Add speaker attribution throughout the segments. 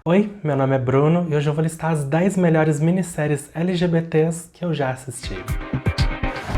Speaker 1: Oi, meu nome é Bruno e hoje eu vou listar as 10 melhores minisséries LGBTs que eu já assisti.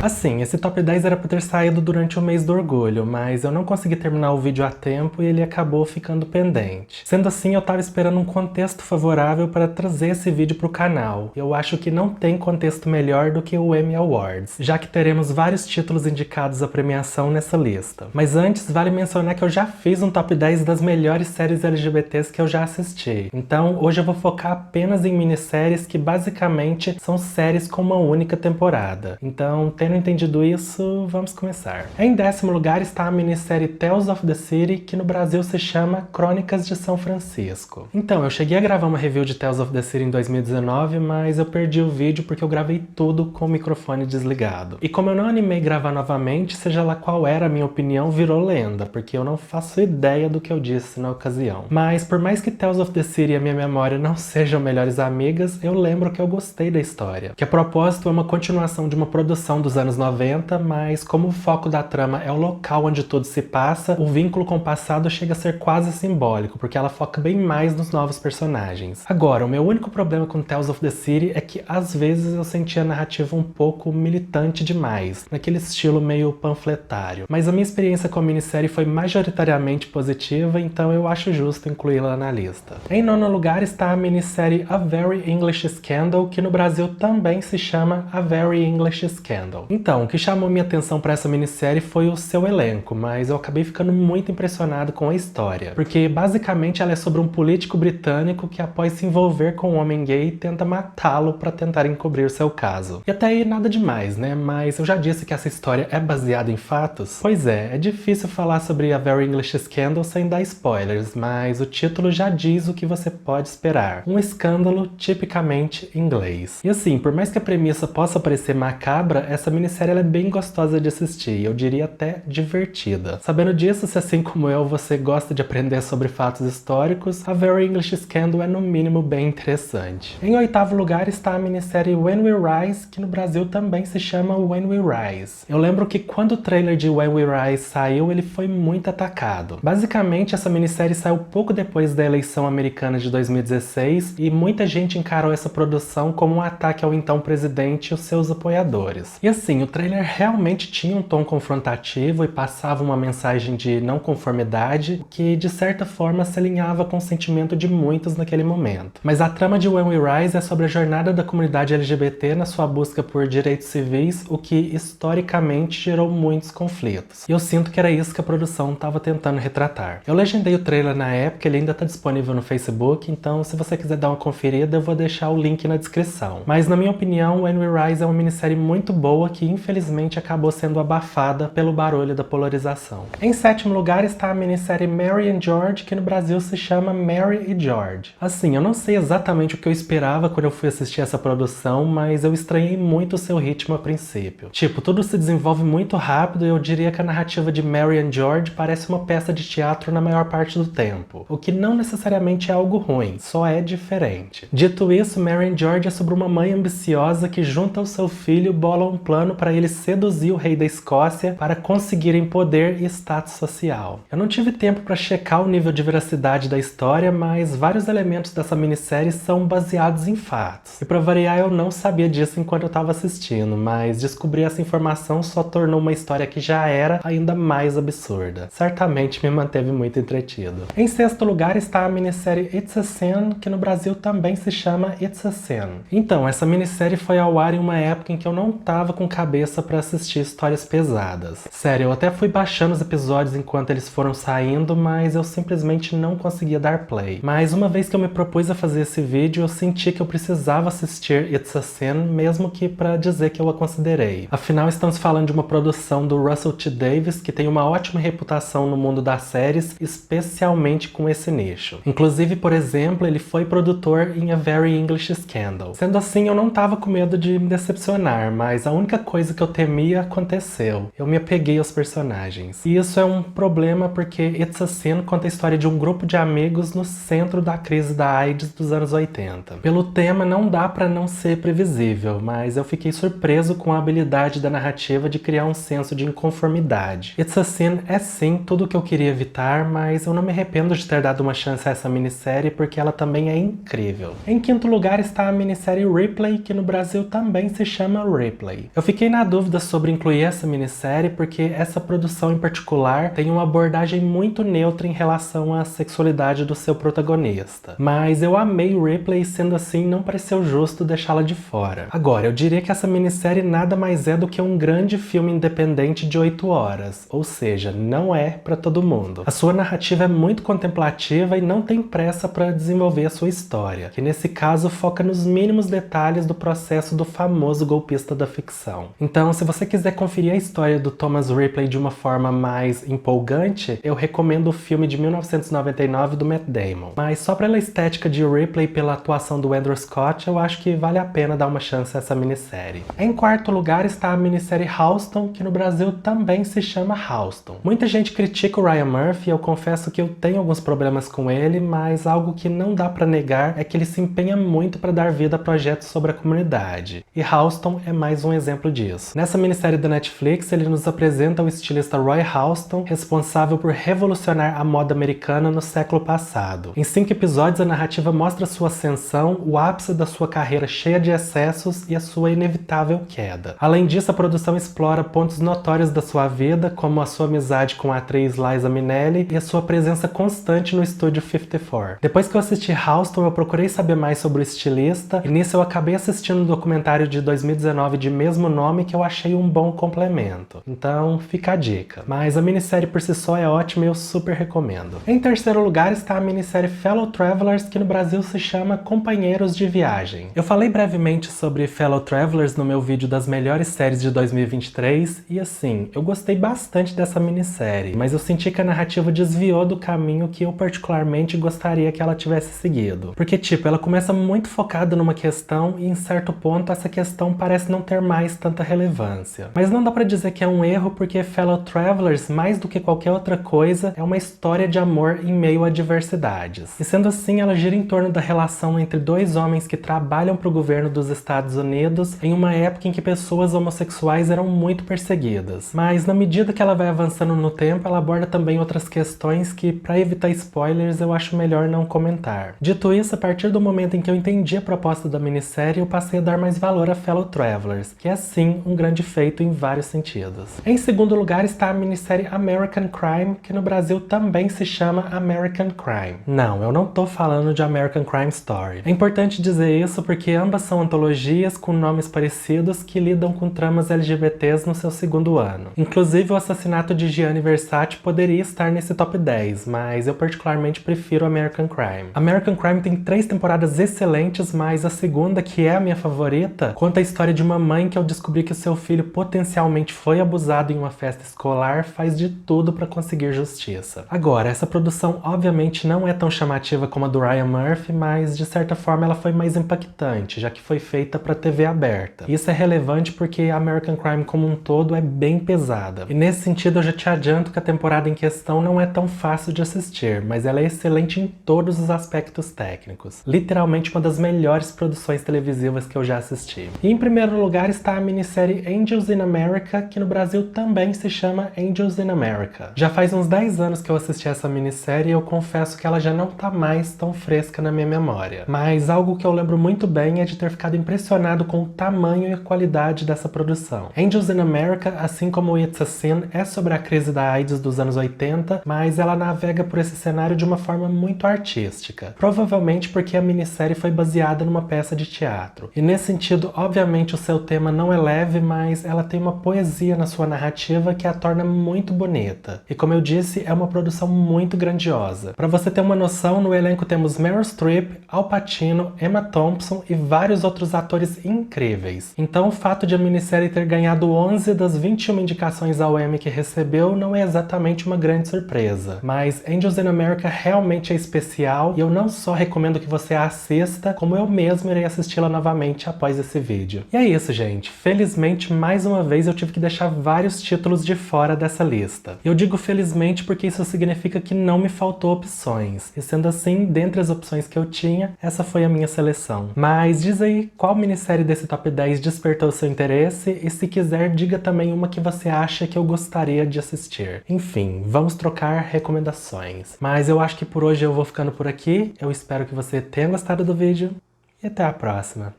Speaker 1: Assim, esse top 10 era pra ter saído durante o mês do orgulho, mas eu não consegui terminar o vídeo a tempo e ele acabou ficando pendente. Sendo assim, eu tava esperando um contexto favorável para trazer esse vídeo pro canal. Eu acho que não tem contexto melhor do que o Emmy Awards, já que teremos vários títulos indicados à premiação nessa lista. Mas antes, vale mencionar que eu já fiz um top 10 das melhores séries LGBTs que eu já assisti. Então, hoje eu vou focar apenas em minisséries que basicamente são séries com uma única temporada. Então, tendo entendido isso, vamos começar. Em 10º lugar está a minissérie Tales of the City, que no Brasil se chama Crônicas de São Francisco. Então, eu cheguei a gravar uma review de Tales of the City em 2019, mas eu perdi o vídeo porque eu gravei tudo com o microfone desligado. E como eu não animei gravar novamente, seja lá qual era a minha opinião, virou lenda, porque eu não faço ideia do que eu disse na ocasião. Mas por mais que Tales of the City e a minha memória não sejam melhores amigas, eu lembro que eu gostei da história. Que a propósito é uma continuação de uma produção dos anos 90, mas como o foco da trama é o local onde tudo se passa, o vínculo com o passado chega a ser quase simbólico, porque ela foca bem mais nos novos personagens. Agora, o meu único problema com Tales of the City é que às vezes eu sentia a narrativa um pouco militante demais, naquele estilo meio panfletário. Mas a minha experiência com a minissérie foi majoritariamente positiva, então eu acho justo incluí-la na lista. Em 9º lugar está a minissérie A Very English Scandal, que no Brasil também se chama A Very English Scandal. Então, o que chamou minha atenção para essa minissérie foi o seu elenco, mas eu acabei ficando muito impressionado com a história, porque basicamente ela é sobre um político britânico que, após se envolver com um homem gay, tenta matá-lo para tentar encobrir seu caso. E até aí nada demais, né? Mas eu já disse que essa história é baseada em fatos? Pois é difícil falar sobre A Very English Scandal sem dar spoilers, mas o título já diz o que você pode esperar. Um escândalo tipicamente inglês. E assim, por mais que a premissa possa parecer macabra, essa minissérie ela é bem gostosa de assistir, eu diria até divertida. Sabendo disso, se assim como eu você gosta de aprender sobre fatos históricos, A Very English Scandal é no mínimo bem interessante. Em 8º lugar está a minissérie When We Rise, que no Brasil também se chama When We Rise. Eu lembro que quando o trailer de When We Rise saiu, ele foi muito atacado. Basicamente, essa minissérie saiu pouco depois da eleição americana de 2016 e muita gente encarou essa produção como um ataque ao então presidente e os seus apoiadores. E assim, o trailer realmente tinha um tom confrontativo e passava uma mensagem de não conformidade, que de certa forma se alinhava com o sentimento de muitos naquele momento. Mas a trama de When We Rise é sobre a jornada da comunidade LGBT na sua busca por direitos civis, o que historicamente gerou muitos conflitos. E eu sinto que era isso que a produção estava tentando retratar. Eu legendei o trailer na época, ele ainda está disponível no Facebook, então se você quiser dar uma conferida eu vou deixar o link na descrição. Mas na minha opinião, When We Rise é uma minissérie muito boa que infelizmente acabou sendo abafada pelo barulho da polarização. Em 7º lugar está a minissérie Mary and George, que no Brasil se chama Mary e George. Assim, eu não sei exatamente o que eu esperava quando eu fui assistir essa produção, mas eu estranhei muito o seu ritmo a princípio. Tipo, tudo se desenvolve muito rápido e eu diria que a narrativa de Mary and George parece uma peça de teatro na maior parte do tempo, o que não necessariamente é algo ruim, só é diferente. Dito isso, Mary and George é sobre uma mãe ambiciosa que junta ao seu filho bola um plano para ele seduzir o rei da Escócia para conseguirem poder e status social. Eu não tive tempo para checar o nível de veracidade da história, mas vários elementos dessa minissérie são baseados em fatos. E para variar, eu não sabia disso enquanto eu estava assistindo, mas descobrir essa informação só tornou uma história que já era ainda mais absurda. Certamente me manteve muito entretido. Em 6º lugar está a minissérie It's a Sin, que no Brasil também se chama It's a Sin. Então, essa minissérie foi ao ar em uma época em que eu não tava com cabeça para assistir histórias pesadas. Sério, eu até fui baixando os episódios enquanto eles foram saindo, mas eu simplesmente não conseguia dar play. Mas uma vez que eu me propus a fazer esse vídeo, eu senti que eu precisava assistir It's a Sin, mesmo que para dizer que eu a considerei. Afinal, estamos falando de uma produção do Russell T. Davies, que tem uma ótima reputação no mundo das séries, especialmente com esse nicho. Inclusive, por exemplo, ele foi produtor em A Very English Scandal. Sendo assim, eu não tava com medo de me decepcionar, mas a única coisa que eu temia aconteceu. Eu me apeguei aos personagens. E isso é um problema porque It's a Sin conta a história de um grupo de amigos no centro da crise da AIDS dos anos 80. Pelo tema não dá pra não ser previsível, mas eu fiquei surpreso com a habilidade da narrativa de criar um senso de inconformidade. It's a Sin é sim tudo o que eu queria evitar, mas eu não me arrependo de ter dado uma chance a essa minissérie porque ela também é incrível. Em quinto lugar está a minissérie Ripley, que no Brasil também se chama Ripley. Eu fiquei na dúvida sobre incluir essa minissérie porque essa produção em particular tem uma abordagem muito neutra em relação à sexualidade do seu protagonista. Mas eu amei Ripley e sendo assim não pareceu justo deixá-la de fora. Agora, eu diria que essa minissérie nada mais é do que um grande filme independente de 8 horas, ou seja, não é para todo mundo. A sua narrativa é muito contemplativa e não tem pressa para desenvolver a sua história, que nesse caso foca nos mínimos detalhes do processo do famoso golpista da ficção. Então, se você quiser conferir a história do Thomas Ripley de uma forma mais empolgante, eu recomendo o filme de 1999 do Matt Damon. Mas só pela estética de Ripley e pela atuação do Andrew Scott, eu acho que vale a pena dar uma chance a essa minissérie. Em quarto lugar está a minissérie Houston, que no Brasil também se chama Houston. Muita gente critica o Ryan Murphy e eu confesso que eu tenho alguns problemas com ele, mas algo que não dá pra negar é que ele se empenha muito para dar vida a projetos sobre a comunidade. E Houston é mais um exemplo disso. Nessa minissérie da Netflix, ele nos apresenta o estilista Roy Houston, responsável por revolucionar a moda americana no século passado. Em 5 episódios, a narrativa mostra sua ascensão, o ápice da sua carreira cheia de excessos e a sua inevitável queda. Além disso, a produção explora pontos notórios da sua vida, como a sua amizade com a atriz Liza Minnelli e a sua presença constante no estúdio 54. Depois que eu assisti Houston, eu procurei saber mais sobre o estilista e nisso eu acabei assistindo um documentário de 2019 de mesmo nome que eu achei um bom complemento. Então, fica a dica. Mas a minissérie por si só é ótima e eu super recomendo. Em terceiro lugar está a minissérie Fellow Travelers, que no Brasil se chama Companheiros de Viagem. Eu falei brevemente sobre Fellow Travelers no meu vídeo das melhores séries de 2023 e assim, eu gostei bastante dessa minissérie, mas eu senti que a narrativa desviou do caminho que eu particularmente gostaria que ela tivesse seguido. Porque tipo, ela começa muito focada numa questão e em certo ponto essa questão parece não ter mais tanta relevância. Mas não dá pra dizer que é um erro porque Fellow Travelers, mais do que qualquer outra coisa, é uma história de amor em meio a diversidades. E sendo assim, ela gira em torno da relação entre dois homens que trabalham para o governo dos Estados Unidos em uma época em que pessoas homossexuais eram muito perseguidas. Mas na medida que ela vai avançando no tempo, ela aborda também outras questões que, para evitar spoilers, eu acho melhor não comentar. Dito isso, a partir do momento em que eu entendi a proposta da minissérie, eu passei a dar mais valor a Fellow Travelers, que é sim um grande feito em vários sentidos. Em segundo lugar está a minissérie American Crime, que no Brasil também se chama American Crime. Não, eu não tô falando de American Crime Story. É importante dizer isso porque ambas são antologias com nomes parecidos que lidam com tramas LGBTs no seu segundo ano. Inclusive, o assassinato de Gianni Versace poderia estar nesse top 10, mas eu particularmente prefiro American Crime. American Crime tem 3 temporadas excelentes, mas a segunda, que é a minha favorita, conta a história de uma mãe que ao descobrir que o seu filho potencialmente foi abusado em uma festa escolar, faz de tudo para conseguir justiça. Agora, essa produção obviamente não é tão chamativa como a do Ryan Murphy, mas de certa forma ela foi mais impactante, já que foi feita para TV aberta. Isso é relevante porque American Crime como um todo é bem pesada. E nesse sentido eu já te adianto que a temporada em questão não é tão fácil de assistir, mas ela é excelente em todos os aspectos técnicos. Literalmente uma das melhores produções televisivas que eu já assisti. E em primeiro lugar está a minissérie Angels in America, que no Brasil também se chama Angels in America. Já faz uns 10 anos que eu assisti essa minissérie e eu confesso que ela já não tá mais tão fresca na minha memória. Mas algo que eu lembro muito bem é de ter ficado impressionado com o tamanho e a qualidade dessa produção. Angels in America, assim como It's a Sin, é sobre a crise da AIDS dos anos 80, mas ela navega por esse cenário de uma forma muito artística. Provavelmente porque a minissérie foi baseada numa peça de teatro. E nesse sentido, obviamente o seu tema não é leve, mas ela tem uma poesia na sua narrativa que a torna muito bonita. E como eu disse, é uma produção muito grandiosa. Para você ter uma noção, no elenco temos Meryl Streep, Al Pacino, Emma Thompson e vários outros atores incríveis. Então o fato de a minissérie ter ganhado 11 das 21 indicações ao Emmy que recebeu não é exatamente uma grande surpresa. Mas Angels in America realmente é especial e eu não só recomendo que você a assista, como eu mesmo irei assisti-la novamente após esse vídeo. E é isso, gente. felizmente, mais uma vez, eu tive que deixar vários títulos de fora dessa lista. Eu digo felizmente porque isso significa que não me faltou opções. E sendo assim, dentre as opções que eu tinha, essa foi a minha seleção. Mas diz aí qual minissérie desse top 10 despertou seu interesse e se quiser, diga também uma que você acha que eu gostaria de assistir. Enfim, vamos trocar recomendações. Mas eu acho que por hoje eu vou ficando por aqui. Eu espero que você tenha gostado do vídeo e até a próxima.